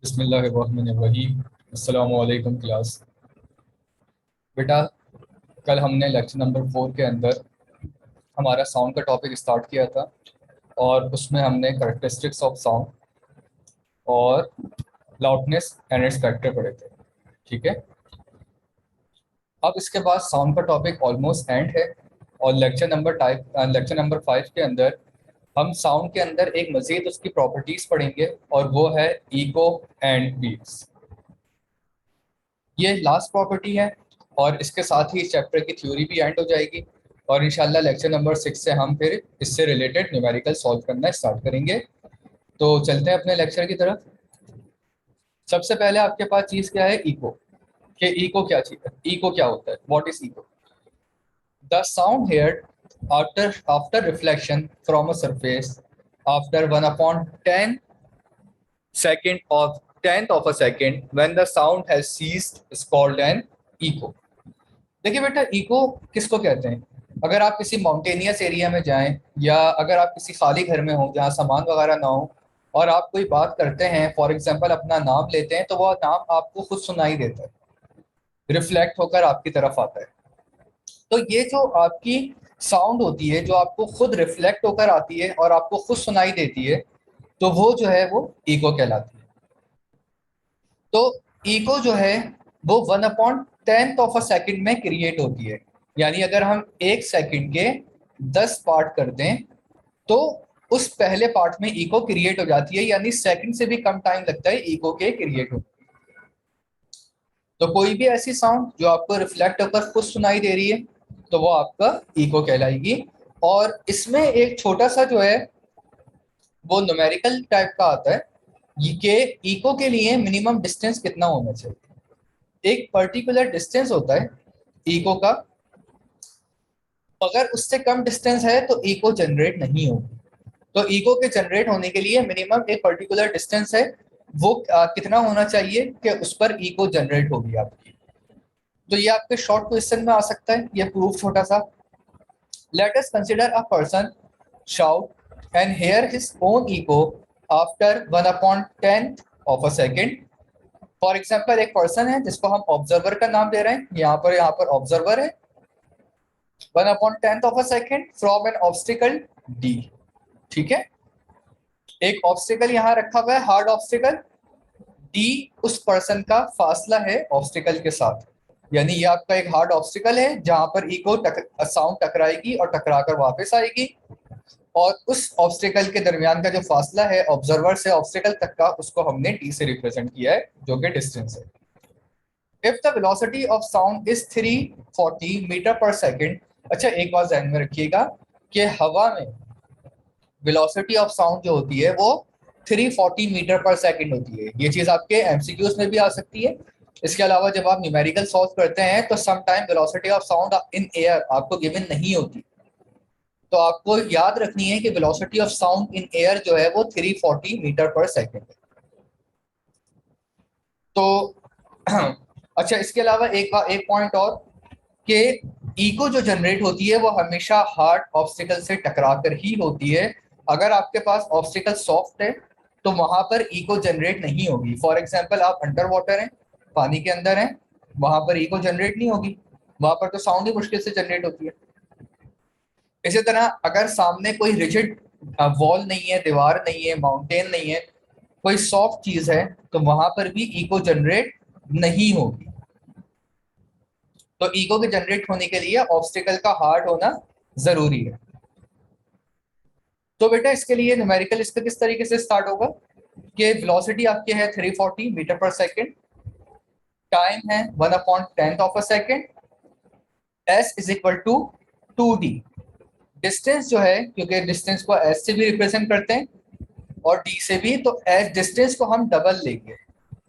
बिस्मिल्लाहिर्रहमानिर्रहीम। अस्सलामु अलैकुम क्लास। बेटा, कल हमने लेक्चर नंबर 4 के अंदर हमारा साउंड का टॉपिक स्टार्ट किया था और उसमें हमने करेक्टरिस्टिक्स ऑफ साउंड और लाउडनेस एंड इट्स फैक्टर पढ़े थे। ठीक है, अब इसके बाद साउंड का टॉपिक ऑलमोस्ट एंड है और लेक्चर नंबर 5 के अंदर हम साउंड के अंदर एक मज़ीद उसकी प्रॉपर्टीज़ पढ़ेंगे और वो है इको एंड बीट्स। ये लास्ट प्रॉपर्टी है और इसके साथ ही इस चैप्टर की थ्योरी भी एंड हो जाएगी और इंशाल्लाह लेक्चर नंबर 6 से हम फिर इससे रिलेटेड न्यूमेरिकल सॉल्व करना स्टार्ट करेंगे। तो चलते हैं अपने लेक्चर की तरफ। सबसे पहले आपके पास चीज़ क्या है, इको। कि इको क्या चीज़ है, इको क्या होता है, what is echo? The sound heard after reflection from a surface after 1/10 second of tenth of a second when the sound has ceased is called an echo। देखिए बेटा, इको किसको कहते हैं? अगर आप किसी माउंटेनियस एरिया में जाएं या अगर आप किसी खाली घर में हो जहाँ सामान वगैरह ना हो और आप कोई बात करते हैं, फॉर एग्जांपल अपना नाम लेते हैं, तो वह नाम आपको खुद सुनाई देता है, रिफ्लेक्ट होकर आपकी तरफ आता है। तो ये जो आपकी साउंड होती है, जो आपको खुद रिफ्लेक्ट होकर आती है और आपको खुद सुनाई देती है, तो वो जो है वो इको कहलाती है। तो इको जो है वो 1/10 ऑफ अ सेकेंड में क्रिएट होती है। यानी अगर हम 1 सेकेंड के 10 पार्ट कर दें तो उस पहले पार्ट में इको क्रिएट हो जाती है, यानी सेकंड से भी कम टाइम लगता है इको के क्रिएट होने। तो कोई भी ऐसी साउंड जो आपको रिफ्लेक्ट होकर खुद सुनाई दे रही है तो वो आपका इको कहलाएगी। और इसमें एक छोटा सा जो है वो न्यूमेरिकल टाइप का आता है, ये कि इको के लिए मिनिमम डिस्टेंस कितना होना चाहिए। एक पर्टिकुलर डिस्टेंस होता है इको का, अगर उससे कम डिस्टेंस है तो इको जनरेट नहीं होगी। तो इको के जनरेट होने के लिए मिनिमम एक पर्टिकुलर डिस्टेंस है, वो कितना होना चाहिए कि उस पर इको जनरेट होगी आपकी। तो ये आपके शॉर्ट क्वेश्चन में आ सकता है, ये प्रूफ छोटा सा। Let us consider a person shout and hear his own echo after 1/10 of a second. For example एक पर्सन है जिसको हम ऑब्जर्वर का नाम दे रहे हैं, यहाँ पर ऑब्जर्वर है। 1/10 of a second from an obstacle D. ठीक है, एक ऑब्स्टिकल यहाँ रखा हुआ है, हार्ड ऑब्स्टिकल। डी उस पर्सन का फासला है ऑब्स्टिकल के साथ, यानी ये आपका एक हार्ड ऑब्स्टिकल है जहां पर इको साउंड टकराएगी और टकराकर वापस आएगी। और उस ऑब्स्टिकल के दरमियान का जो फासला है ऑब्जर्वर से ऑब्स्टिकल तक का, उसको हमने टी से रिप्रेजेंट किया है, जो कि डिस्टेंस है। If the velocity of sound is 340 metre per second. अच्छा, एक बात ध्यान में रखिएगा कि हवा में वेलोसिटी ऑफ साउंड जो होती है वो 340 मीटर पर सेकेंड होती है। ये चीज आपके एमसीक्यूज में भी आ सकती है। इसके अलावा जब आप न्यूमेरिकल सॉल्व करते हैं तो some time velocity of sound in air आपको गिवन नहीं होती। तो आपको याद रखनी है कि velocity of sound in air जो है वो 340 मीटर पर सेकेंड है। तो अच्छा, इसके अलावा एक पॉइंट और, कि इको जो जनरेट होती है वो हमेशा हार्ड ऑब्स्टिकल से टकरा कर ही होती है। अगर आपके पास ऑब्स्टिकल सॉफ्ट है तो वहां पर इको जनरेट नहीं होगी। फॉर एग्जांपल आप अंडर वाटर हैं, पानी के अंदर हैं, वहां पर इको जनरेट नहीं होगी, वहां पर तो साउंड ही मुश्किल से जनरेट होती है। इसी तरह अगर सामने कोई रिजिड वॉल नहीं है, दीवार नहीं है, माउंटेन नहीं है, कोई सॉफ्ट चीज है, तो वहां पर भी इको जनरेट नहीं होगी। तो ईगो के जनरेट होने के लिए ऑब्स्टिकल का हार्ड होना जरूरी है। तो बेटा इसके लिए न्यूमेरिकल इसका किस तरीके से स्टार्ट होगा कि वेलोसिटी आपकी है 340 मीटर पर सेकेंड, टाइम है 1/10 of a second, S is equal to 2d। Distance जो है, क्योंकि डिस्टेंस को एस से भी रिप्रेजेंट करते हैं और डी से भी, तो एस डिस्टेंस को हम डबल लेंगे।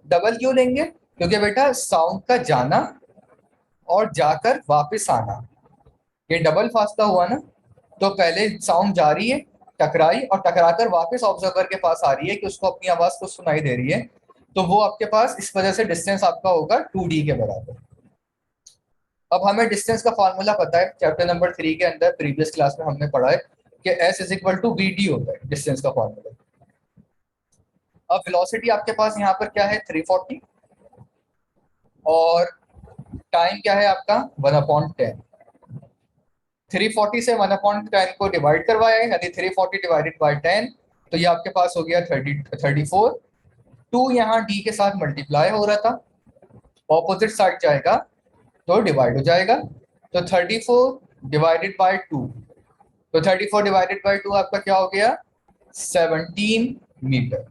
डबल क्यों लेंगे? क्योंकि बेटा साउंड का जाना और जाकर वापस आना, ये डबल फासला हुआ ना। तो पहले साउंड जा रही है, टकराई और टकराकर वापस ऑब्जर्वर के पास आ रही है कि उसको अपनी आवाज को सुनाई दे रही है, तो वो आपके पास इस वजह से डिस्टेंस आपका होगा 2d के बराबर। अब हमें डिस्टेंस का फार्मूला पता है, चैप्टर नंबर 3 के अंदर प्रीवियस क्लास में हमने पढ़ा है कि s is equal to V D होता है डिस्टेंस का फार्मूला। अब वेलोसिटी आपके पास यहाँ पर क्या है 340, और टाइम क्या है आपका 1/10। 340 से 1/10 को डिवाइड करवाया है, यानी 340 डिवाइडेड बाई 10, तो ये आपके पास हो गया 34। 2 यहाँ डी के साथ मल्टीप्लाई हो रहा था, ऑपोजिट साइड जाएगा तो डिवाइड हो जाएगा, तो 34 डिवाइडेड बाई 2, तो 34 डिवाइडेड बाई 2 आपका क्या हो गया 17 मीटर।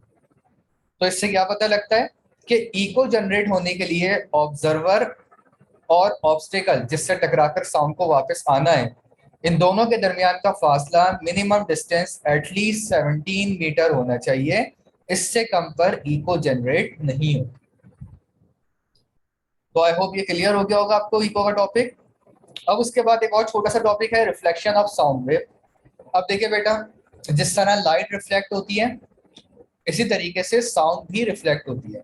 तो इससे क्या पता लगता है कि इको जनरेट होने के लिए ऑब्जर्वर और ऑब्स्टेकल जिससे टकराकर साउंड को वापस आना है, इन दोनों के दरमियान का फासला मिनिमम डिस्टेंस एटलीस्ट 17 मीटर होना चाहिए, इससे कम पर इको जनरेट नहीं हो। तो आई होप ये क्लियर हो गया होगा आपको इको का टॉपिक। अब उसके बाद एक और छोटा सा टॉपिक है रिफ्लेक्शन ऑफ साउंड वेव। अब देखिए बेटा, जिस तरह लाइट रिफ्लेक्ट होती है इसी तरीके से साउंड भी रिफ्लेक्ट होती है,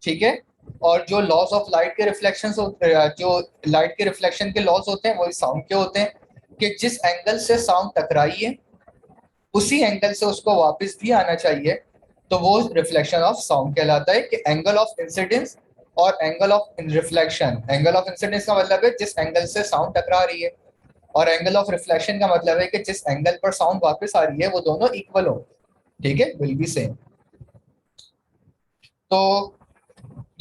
ठीक है। और जो लॉस ऑफ लाइट के रिफ्लेक्शन जो लाइट के रिफ्लेक्शन के लॉस होते हैं वही साउंड के होते हैं, कि जिस एंगल से साउंड टकराई है उसी एंगल से उसको वापस भी आना चाहिए, तो वो रिफ्लेक्शन ऑफ साउंड कहलाता है, कि एंगल ऑफ इंसिडेंस और angle of reflection. Angle of incidence का मतलब है जिस एंगल से साउंड टकरा रही है, और एंगल ऑफ रिफ्लेक्शन का मतलब है कि जिस एंगल पर साउंड वापस आ रही है वो दोनों इक्वल हो, ठीक है, विल बी सेम। तो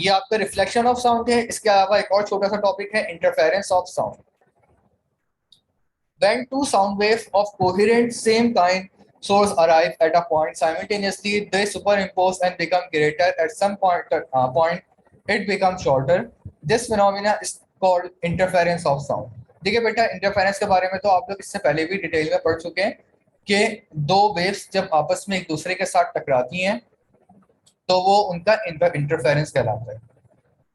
ये आपका रिफ्लेक्शन ऑफ साउंड है। इसके अलावा एक और छोटा सा टॉपिक है interference of sound. When two sound waves of coherent same kind source arrive at a point simultaneously, they superimpose and become greater. At some point, it becomes shorter. This phenomena is called interference of sound. देखिए बेटा, interference के बारे में तो आप लोग इससे पहले भी डिटेल में पढ़ चुके हैं कि दो वेव्स जब आपस में एक दूसरे के साथ टकराती हैं तो वो उनका इंटरफेरेंस कहलाता है।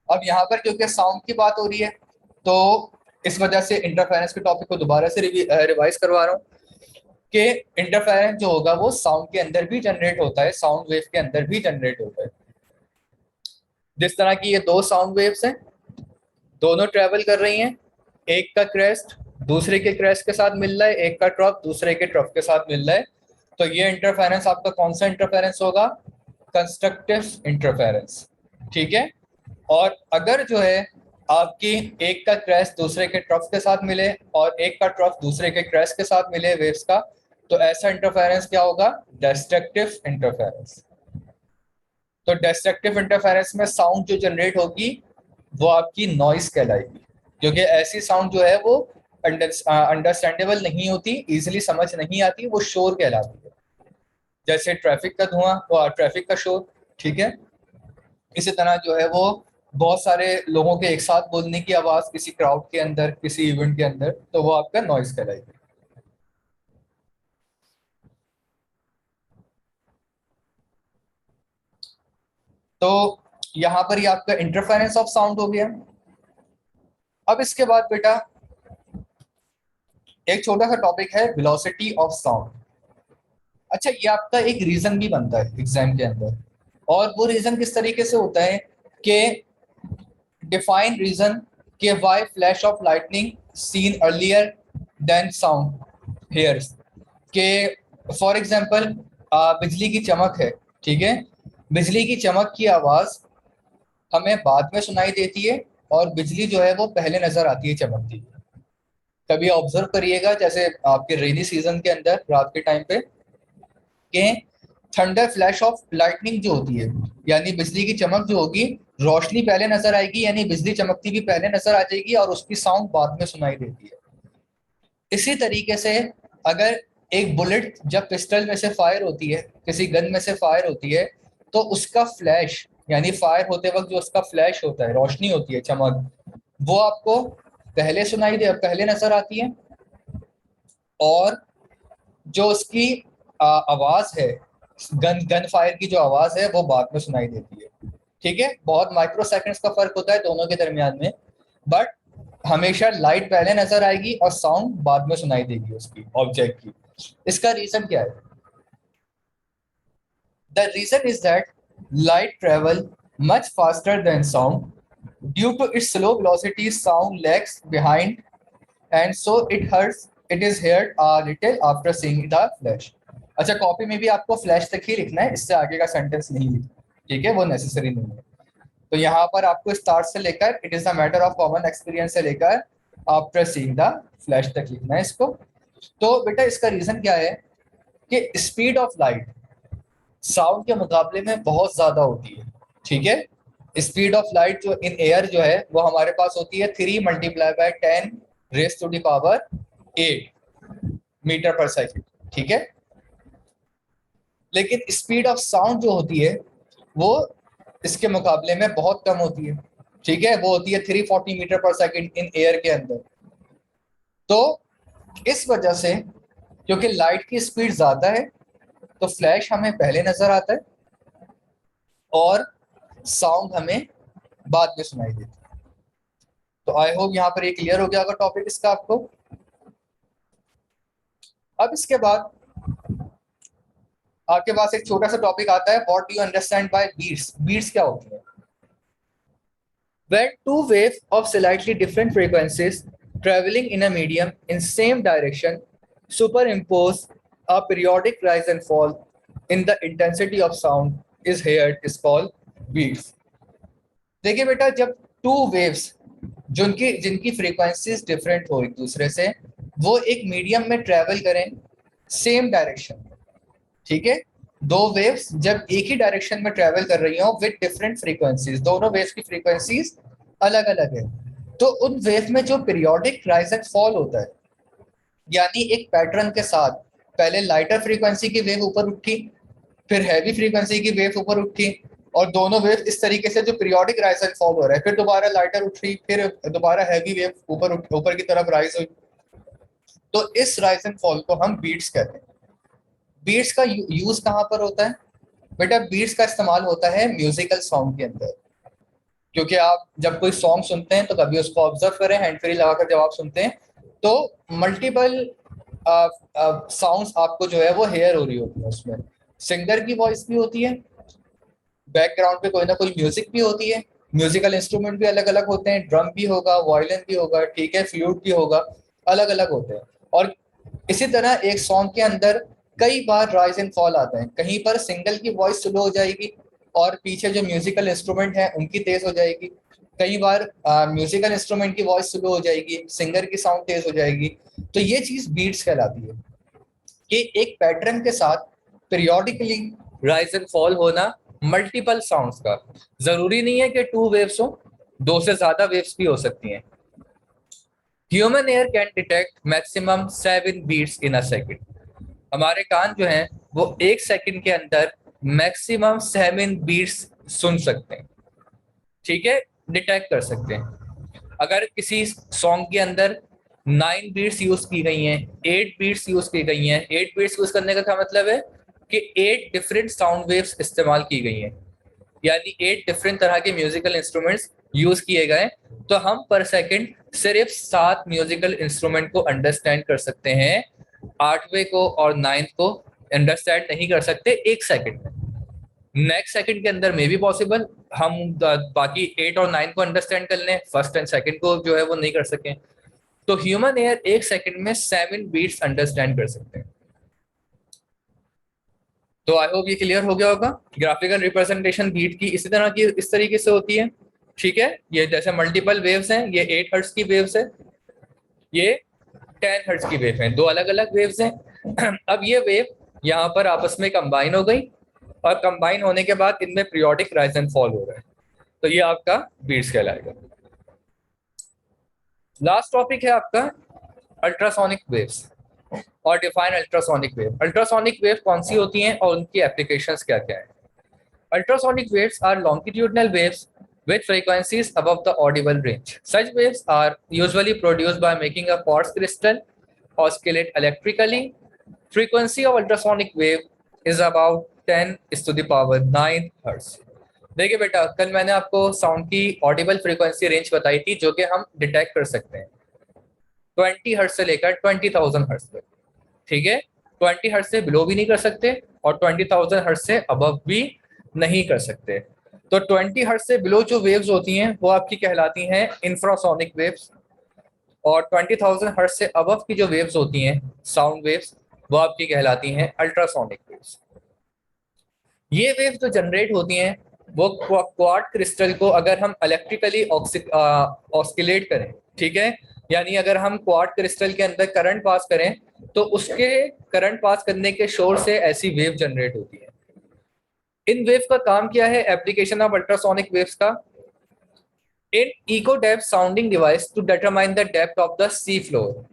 अब यहाँ पर क्योंकि साउंड की बात हो रही है तो इस वजह से इंटरफेरेंस के टॉपिक को दोबारा से रिवाइज करवा रहा हूँ कि इंटरफेरेंस जो होगा वो साउंड के अंदर भी जनरेट होता है, साउंड वेव के अंदर भी जनरेट होता है। जिस तरह की ये दो साउंड वेव्स हैं, दोनों ट्रेवल कर रही हैं, एक का क्रेस्ट दूसरे के क्रेस्ट के साथ मिल रहा है, एक का ट्रफ दूसरे के ट्रफ के साथ मिल रहा है, तो ये इंटरफेरेंस आपका कौन सा इंटरफेरेंस होगा, कंस्ट्रक्टिव इंटरफेरेंस, ठीक है। और अगर जो है आपकी एक का क्रैश दूसरे के ट्रफ के साथ मिले और एक का ट्रफ दूसरे के क्रैश के साथ मिले वेव्स का, तो ऐसा इंटरफेरेंस क्या होगा, डिस्ट्रक्टिव इंटरफेरेंस। तो डिस्ट्रक्टिव इंटरफेरेंस में साउंड जो जनरेट होगी वो आपकी नॉइस कहलाएगी, क्योंकि ऐसी साउंड जो है वो अंडरस्टैंडेबल नहीं होती, इजीली समझ नहीं आती, वो शोर कहलाती है। जैसे ट्रैफिक का धुआं और ट्रैफिक का शोर, ठीक है। इसी तरह जो है वो बहुत सारे लोगों के एक साथ बोलने की आवाज किसी क्राउड के अंदर, किसी इवेंट के अंदर, तो वो आपका नॉइज कहलाएगी। तो यहाँ पर ये आपका इंटरफेरेंस ऑफ साउंड हो गया। अब इसके बाद बेटा एक छोटा सा टॉपिक है वेलोसिटी ऑफ साउंड। अच्छा, ये आपका एक रीजन भी बनता है एग्जाम के अंदर, और वो रीजन किस तरीके से होता है कि डिफाइन रीजन के why flash of lightning seen earlier than sound hears, के फॉर एग्जांपल बिजली की चमक है, ठीक है, बिजली की चमक की आवाज हमें बाद में सुनाई देती है और बिजली जो है वो पहले नजर आती है चमकती है। कभी ऑब्जर्व करिएगा जैसे आपके रेनी सीजन के अंदर रात के टाइम पे कि थंडर फ्लैश ऑफ लाइटनिंग जो होती है, यानी बिजली की चमक जो होगी, रोशनी पहले नजर आएगी, यानी बिजली चमकती भी पहले नजर आ जाएगी और उसकी साउंड बाद में सुनाई देती है। इसी तरीके से अगर एक बुलेट जब पिस्टल में से फायर होती है, किसी गन में से फायर होती है, तो उसका फ्लैश यानी फायर होते वक्त जो उसका फ्लैश होता है, रोशनी होती है, चमक, वो आपको पहले नजर आती है, और जो उसकी आवाज है, गन फायर की जो आवाज है वो बाद में सुनाई देती है, ठीक है। बहुत माइक्रो सेकंड्स का फर्क होता है दोनों के दरमियान में, बट हमेशा लाइट पहले नजर आएगी और साउंड बाद में सुनाई देगी उसकी ऑब्जेक्ट की। इसका रीजन क्या है? The reason is that light travel much faster than sound due to its slow velocity, sound lags behind and so it is heard a little after seeing the flash. अच्छा, copy में भी आपको flash तक ही लिखना है, इससे आगे का सेंटेंस नहीं लिखना, ठीक है, वो नेसेसरी नहीं है। तो यहाँ पर आपको स्टार्ट से लेकर it is a matter of common experience से लेकर आफ्टर सीइंग द फ्लैश तक लिखना है इसको। तो बेटा इसका रीजन क्या है कि स्पीड ऑफ लाइट साउंड के मुकाबले में बहुत ज्यादा होती है, ठीक है। स्पीड ऑफ लाइट जो इन एयर जो है वो हमारे पास होती है 3 multiply by 10 raise to the power 8 metre per second, ठीक है। लेकिन स्पीड ऑफ साउंड जो होती है वो इसके मुकाबले में बहुत कम होती है, ठीक है, वो होती है 340 metre per second in air के अंदर। तो इस वजह से क्योंकि लाइट की स्पीड ज्यादा है तो फ्लैश हमें पहले नजर आता है और साउंड हमें बाद में सुनाई देती है। तो आई होप यहाँ पर ये क्लियर हो गया होगा टॉपिक इसका आपको। अब इसके बाद आपके पास एक छोटा सा टॉपिक आता है, what do you understand by beats. Beats क्या होती है? When two waves of slightly different frequencies traveling in a medium in same direction superimpose a periodic rise and fall in the intensity of sound is heard is called beats। देखिए बेटा, जब two waves जिनकी जिनकी frequencies different हो एक दूसरे से, वो एक मीडियम में ट्रेवल करें सेम डायरेक्शन, ठीक है। दो वेव्स जब एक ही डायरेक्शन में ट्रेवल कर रही हो विद डिफरेंट फ्रीक्वेंसीज, दोनों वेव्स की फ्रीक्वेंसीज अलग अलग है, तो उन वेव में जो पीरियोडिक राइज एंड फॉल होता है, यानी एक पैटर्न के साथ पहले लाइटर फ्रीक्वेंसी की वेव ऊपर उठी, फिर हैवी फ्रीक्वेंसी की वेव ऊपर उठी, और दोनों वेव इस तरीके से जो पीरियोडिक राइज एंड फॉल हो रहा है, फिर दोबारा लाइटर उठी, फिर दोबारा हैवी वेव ऊपर की तरफ राइज हुई, तो इस राइज एंड फॉल को हम बीट्स कहते हैं। बीट्स का यूज कहाँ पर होता है बेटा? बीट्स का इस्तेमाल होता है म्यूजिकल सॉन्ग के अंदर, क्योंकि आप जब कोई सॉन्ग सुनते हैं तो कभी उसको ऑब्जर्व करें, हैंड फ्री लगाकर जब आप सुनते हैं तो मल्टीपल साउंड्स आपको जो है वो हेयर हो रही होती है। उसमें सिंगर की वॉइस भी होती है, बैकग्राउंड पे कोई ना कोई म्यूजिक भी होती है, म्यूजिकल इंस्ट्रूमेंट भी अलग अलग होते हैं, ड्रम भी होगा, वायलिन भी होगा, ठीक है, फ्लूट भी होगा, अलग अलग होते हैं। और इसी तरह एक सॉन्ग के अंदर कई बार राइज एंड फॉल आते हैं, कहीं पर सिंगल की वॉइस स्लो हो जाएगी और पीछे जो म्यूजिकल इंस्ट्रूमेंट है उनकी तेज हो जाएगी, कई बार म्यूजिकल इंस्ट्रूमेंट की वॉइस स्लो हो जाएगी, सिंगर की साउंड तेज हो जाएगी। तो ये चीज बीट्स कहलाती है कि एक पैटर्न के साथ पीरियोडिकली राइज एंड फॉल होना मल्टीपल साउंड्स का। जरूरी नहीं है कि टू वेव्स हो, दो से ज्यादा वेव्स भी हो सकती हैं। Human ear can detect maximum 7 beats in a second. हमारे कान जो हैं वो 1 सेकंड के अंदर मैक्सिमम 7 बीट्स सुन सकते हैं, ठीक है, डिटेक्ट कर सकते हैं। अगर किसी सॉन्ग के अंदर 9 बीट्स यूज की गई हैं, 8 बीट्स यूज की गई हैं, 8 बीट्स यूज करने का क्या मतलब है कि 8 डिफरेंट साउंड वेव्स इस्तेमाल की गई हैं, यानी 8 डिफरेंट तरह के म्यूजिकल इंस्ट्रूमेंट्स यूज किए गए, तो हम पर सेकंड सिर्फ 7 म्यूजिकल इंस्ट्रूमेंट को अंडरस्टैंड कर सकते हैं, 8वें को और 9th को अंडरस्टैंड नहीं कर सकते 1 सेकंड में। नेक्स्ट सेकंड के अंदर मे बी पॉसिबल हम बाकी 8 और 9 को अंडरस्टैंड कर लें, फर्स्ट एंड सेकंड को जो है वो नहीं कर सकें। तो ह्यूमन एयर 1 सेकंड में 7 बीट्स अंडरस्टैंड कर सकते हैं। तो आई होप ये क्लियर हो गया होगा। ग्राफिकल रिप्रेजेंटेशन बीट की इसी तरह की इस तरीके से होती है, ठीक है। ये जैसे मल्टीपल वेव्स हैं, ये 8 हर्ट्ज की वेव्स है, ये 10 हर्ट्ज की वेव है, दो अलग अलग वेव्स हैं। अब ये वेव यहाँ पर आपस में कंबाइन हो गई और कंबाइन होने के बाद इनमें पीरियोडिक राइज एंड फॉल हो रहा है, तो ये आपका बीट्स कहलाएगा। लास्ट टॉपिक है आपका अल्ट्रासोनिक वेव्स और define ultrasonic wave. Ultrasonic wave कौन सी होती हैं और उनकी एप्लीकेशंस क्या क्या है? Ultrasonic waves are longitudinal waves with frequencies above the audible range. Such waves are usually produced by making a quartz crystal oscillate electrically. Frequency of ultrasonic wave is about 10 is to the power 9 hertz. देखिए बेटा, कल मैंने आपको sound की Audible frequency range बताई थी जो कि हम डिटेक्ट कर सकते हैं 20 हर्ट्ज से लेकर 20,000 हर्ट्ज तक, ठीक है। 20 हर्ट्ज से बिलो भी नहीं कर सकते और 20,000 हर्ट्ज से अबव भी नहीं कर सकते। तो 20 हर्ट्ज से बिलो जो वेव्स होती हैं वो आपकी कहलाती हैं इंफ्रासोनिक वेव्स, और 20,000 हर्ट्ज से अबव की जो वेव्स होती हैं साउंड वेव्स वो आपकी कहलाती हैं अल्ट्रासोनिक वेव्स। ये वेव जो जनरेट होती हैं वो क्वार्ट क्रिस्टल को अगर हम इलेक्ट्रिकली ऑस्किलेट करें, ठीक है, यानी अगर हम क्वार्ट क्रिस्टल के अंदर करंट पास करें तो उसके करंट पास करने के शोर से ऐसी वेव जनरेट होती है। इन वेव का काम क्या है, एप्लीकेशन ऑफ अल्ट्रासोनिक वेव्स का, in echo depth sounding device to determine the depth of the sea floor.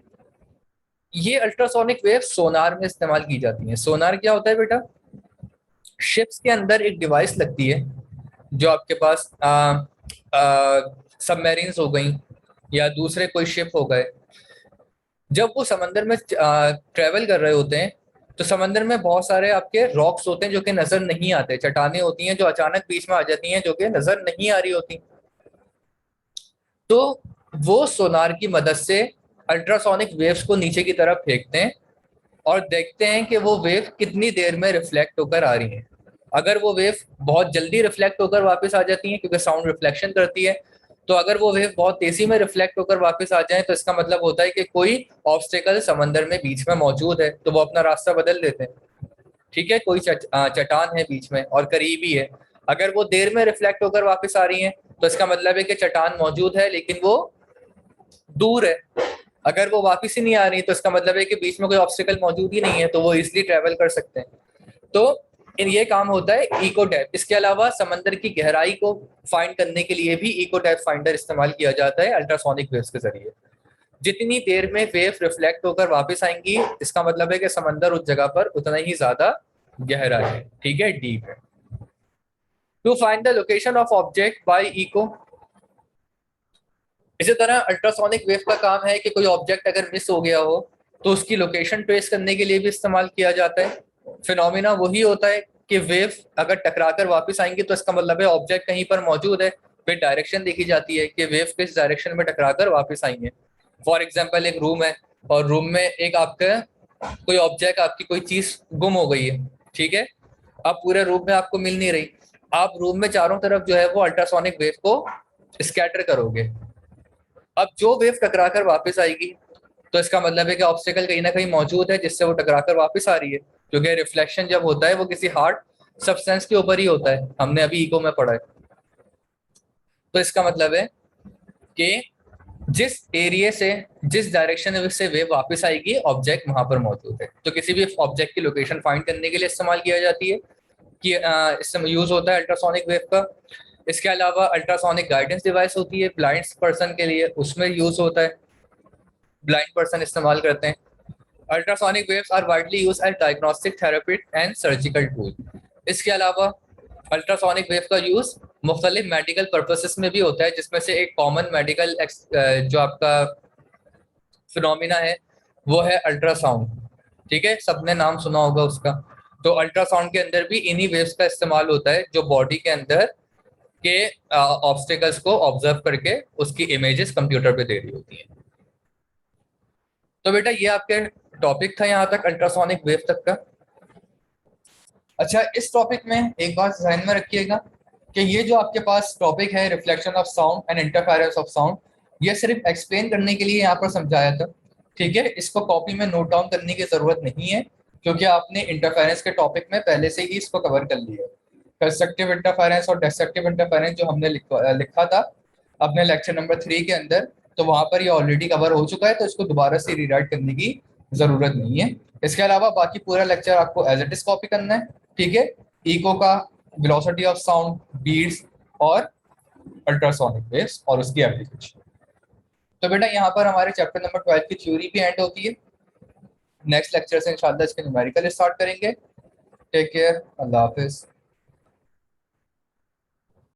ये अल्ट्रासोनिक वेव सोनार में इस्तेमाल की जाती हैं। सोनार क्या होता है बेटा, शिप्स के अंदर एक डिवाइस लगती है जो आपके पास सबमरीन्स हो गई या दूसरे कोई शिप हो गए, जब वो समंदर में ट्रेवल कर रहे होते हैं तो समंदर में बहुत सारे आपके रॉक्स होते हैं जो कि नजर नहीं आते, चट्टानें होती हैं जो अचानक बीच में आ जाती हैं जो कि नजर नहीं आ रही होती। तो वो सोनार की मदद से अल्ट्रासोनिक वेव्स को नीचे की तरफ फेंकते हैं और देखते हैं कि वो वेव कितनी देर में रिफ्लेक्ट होकर आ रही है। अगर वो वेव बहुत जल्दी रिफ्लेक्ट होकर वापस आ जाती है क्योंकि साउंड रिफ्लेक्शन करती है, तो अगर वो वेव बहुत तेजी में रिफ्लेक्ट होकर वापस आ जाए तो इसका मतलब होता है कि कोई ऑब्स्टेकल समंदर में बीच में मौजूद है, तो वो अपना रास्ता बदल देते हैं। ठीक है, कोई चट्टान है बीच में और करीब ही है, अगर वो देर में रिफ्लेक्ट होकर वापस आ रही है तो इसका मतलब है कि चट्टान मौजूद है लेकिन वो दूर है। अगर वो वापस ही नहीं आ रही तो इसका मतलब है कि बीच में कोई ऑब्स्टेकल मौजूद ही नहीं है, तो वो इजिली ट्रेवल कर सकते हैं। तो इन ये काम होता है इको डेप्थ। इसके अलावा समंदर की गहराई को फाइंड करने के लिए भी इको डेप्थ फाइंडर इस्तेमाल किया जाता है अल्ट्रासोनिक वेव्स के जरिए। जितनी देर में वेव रिफ्लेक्ट होकर वापस आएंगी इसका मतलब है कि समंदर उस जगह पर उतना ही ज्यादा गहरा है, ठीक है, डीप है। To find the location of object by echo, इसी तरह अल्ट्रासोनिक वेव का काम है कि कोई ऑब्जेक्ट अगर मिस हो गया हो तो उसकी लोकेशन ट्रेस करने के लिए भी इस्तेमाल किया जाता है। फिनोमिना वही होता है कि वेव अगर टकराकर वापस आएंगी तो इसका मतलब है ऑब्जेक्ट कहीं पर मौजूद है, फिर डायरेक्शन देखी जाती है कि वेव किस डायरेक्शन में टकराकर वापस आई है। फॉर एग्जाम्पल एक रूम है और रूम में एक आपका कोई ऑब्जेक्ट, आपकी कोई चीज गुम हो गई है, ठीक है, अब पूरे रूम में आपको मिल नहीं रही, आप रूम में चारों तरफ जो है वो अल्ट्रासोनिक वेव को स्कैटर करोगे। अब जो वेव टकरा कर वापस आएगी तो इसका मतलब है कि ऑब्स्टेकल कहीं ना कहीं मौजूद है जिससे वो टकरा कर वापस आ रही है, क्योंकि रिफ्लेक्शन जब होता है वो किसी हार्ड सब्सटेंस के ऊपर ही होता है, हमने अभी इको में पढ़ा है। तो इसका मतलब है कि जिस एरिया से, जिस डायरेक्शन से वेव वापस आएगी ऑब्जेक्ट वहां पर मौजूद है। तो किसी भी ऑब्जेक्ट की लोकेशन फाइंड करने के लिए इस्तेमाल किया जाती है कि इसमें यूज होता है अल्ट्रासोनिक वेव का। इसके अलावा अल्ट्रासोनिक गाइडेंस डिवाइस होती है ब्लाइंड पर्सन के लिए, उसमें यूज होता है, ब्लाइंड पर्सन इस्तेमाल करते हैं। Ultrasonic waves are widely use as diagnostic therapy and surgical tool. इसके अलावा अल्ट्रासोनिक वेव का यूज मुख्तलिफ मेडिकल पर्पसेस में भी होता है, जिसमें से एक कॉमन मेडिकल जो आपका फिनोमिना है वो है अल्ट्रासाउंड। ठीक है, सबने नाम सुना होगा उसका। तो अल्ट्रासाउंड के अंदर भी इन्हीं वेव्स का इस्तेमाल होता है जो बॉडी के अंदर के ऑब्स्टेकल्स को ऑब्जर्व करके उसकी इमेजेस कंप्यूटर पे दे रही होती हैं। तो बेटा ये आपके टॉपिक था यहाँ तक अल्ट्रासोनिक वेव तक का। अच्छा, इस टॉपिक में एक बात ध्यान में रखिएगा कि ये जो आपके पास टॉपिक है reflection of sound and interference of sound, ये सिर्फ एक्सप्लेन करने के लिए यहाँ पर समझाया था, ठीक है। इसको कॉपी में नोट डाउन करने की जरूरत नहीं है क्योंकि आपने इंटरफेरेंस के टॉपिक में पहले से ही इसको कवर कर लिया है। कंस्ट्रक्टिव इंटरफेरेंस और डिस्ट्रक्टिव इंटरफेरेंस जो हमने लिखा था अपने लेक्चर नंबर 3 के अंदर, तो वहां पर ये ऑलरेडी कवर हो चुका है, तो इसको दोबारा से रीराइट करने की जरूरत नहीं है। इसके अलावा बाकी पूरा लेक्चर आपको एज इट इज कॉपी करना है, ठीक है। इको का, वेलोसिटी ऑफ साउंड, बीट्स और अल्ट्रासोनिक वेव्स और उसकी एप्लीकेशन। तो बेटा यहाँ पर हमारे चैप्टर नंबर 12 की थ्योरी भी एंड होती है। नेक्स्ट लेक्चर से इंशाल्लाह इसके न्यूमेरिकल स्टार्ट करेंगे। टेक केयर, अल्लाह हाफिज।